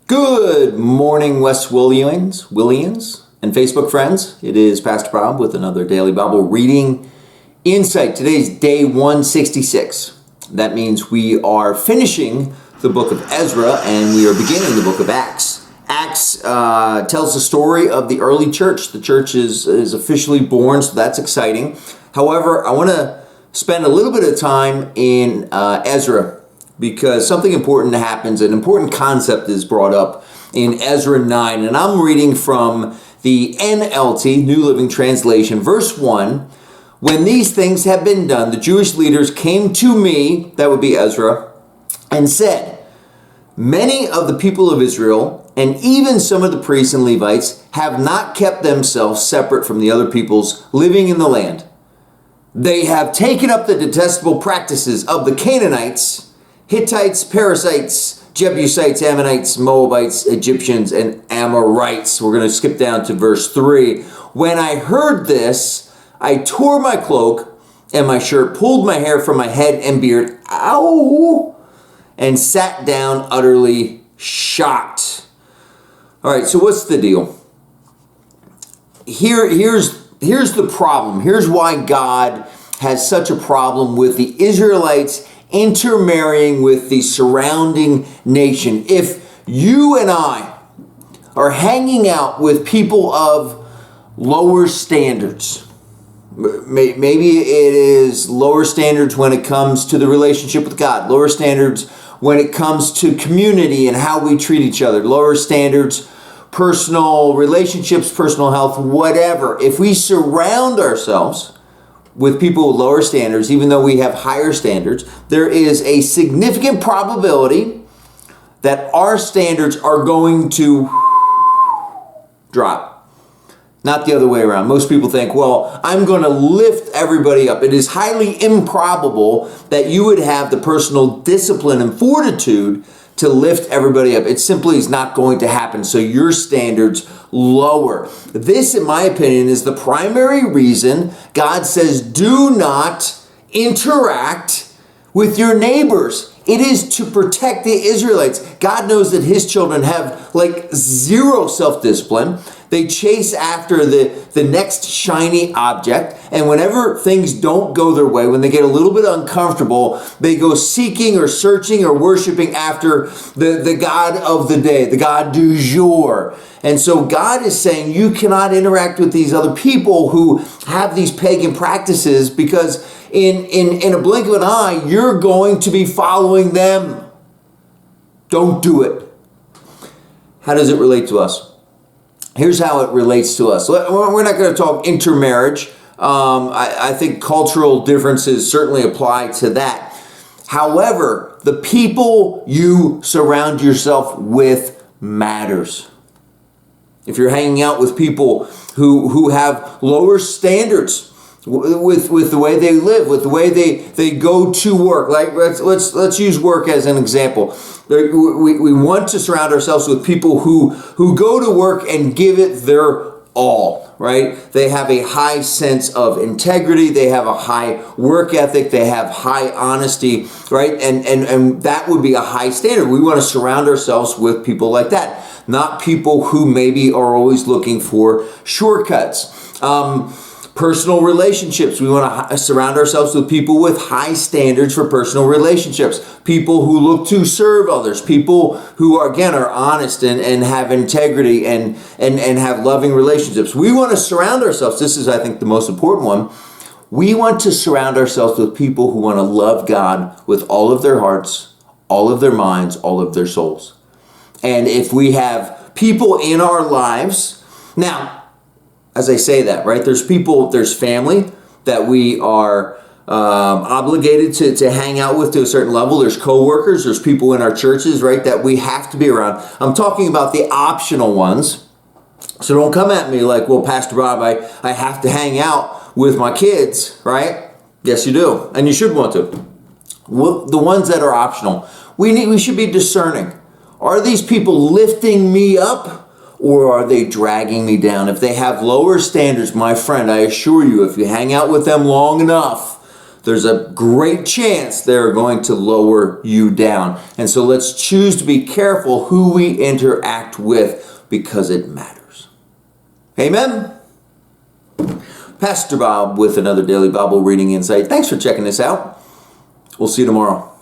Good morning, West Williams, and Facebook friends. It is Pastor Bob with another daily Bible reading insight. Today's day 166. That means we are finishing the book of Ezra and we are beginning the book of Acts. Acts tells the story of the early church. The church is officially born, so that's exciting. However, I want to spend a little bit of time in Ezra, because something important happens, an important concept is brought up in Ezra 9. And I'm reading from the NLT, New Living Translation, verse 1. When these things have been done, the Jewish leaders came to me, that would be Ezra, and said, many of the people of Israel, and even some of the priests and Levites, have not kept themselves separate from the other peoples living in the land. They have taken up the detestable practices of the Canaanites, Hittites, Perizzites, Jebusites, Ammonites, Moabites, Egyptians, and Amorites. We're going to skip down to verse 3. When I heard this, I tore my cloak and my shirt, pulled my hair from my head and beard, and sat down utterly shocked. All right, so what's the deal? Here's the problem. Here's why God has such a problem with the Israelites intermarrying with the surrounding nation. If you and I are hanging out with people of lower standards, maybe it is lower standards when it comes to the relationship with God, lower standards when it comes to community and how we treat each other, lower standards, personal relationships, personal health, whatever. If we surround ourselves with people with lower standards, even though we have higher standards, there is a significant probability that our standards are going to drop. Not the other way around. Most people think, well, I'm going to lift everybody up. It is highly improbable that you would have the personal discipline and fortitude to lift everybody up. It simply is not going to happen. So your standards lower. This, in my opinion, is the primary reason God says do not interact with your neighbors. It is to protect the Israelites. God knows that his children have zero self-discipline. They chase after the next shiny object. And whenever things don't go their way, when they get a little bit uncomfortable, they go seeking or searching or worshiping after the God of the day, the God du jour. And so God is saying you cannot interact with these other people who have these pagan practices, because in a blink of an eye, you're going to be following them. Don't do it. How does it relate to us? Here's how it relates to us. We're not going to talk intermarriage. I think cultural differences certainly apply to that. However, the people you surround yourself with matters. If you're hanging out with people who have lower standards with the way they live, with the way they go to work, like let's use work as an example. We want to surround ourselves with people who go to work and give it their all, right? They have a high sense of integrity. They have a high work ethic. They have high honesty, right? And that would be a high standard. We want to surround ourselves with people like that, not people who maybe are always looking for shortcuts. Personal relationships. We want to surround ourselves with people with high standards for personal relationships. People who look to serve others. People who, are honest and have integrity and have loving relationships. We want to surround ourselves. This is, I think, the most important one. We want to surround ourselves with people who want to love God with all of their hearts, all of their minds, all of their souls. And if we have people in our lives, now, as I say that, right, there's family that we are obligated to hang out with to a certain level. There's coworkers, there's people in our churches, right, that we have to be around. I'm talking about the optional ones. So don't come at me like, well, Pastor Bob, I have to hang out with my kids, right? Yes, you do. And you should want to. The ones that are optional, we should be discerning. Are these people lifting me up, or are they dragging me down? If they have lower standards, my friend, I assure you, if you hang out with them long enough, there's a great chance they're going to lower you down. And so let's choose to be careful who we interact with, because it matters. Amen? Pastor Bob with another Daily Bible Reading Insight. Thanks for checking this out. We'll see you tomorrow.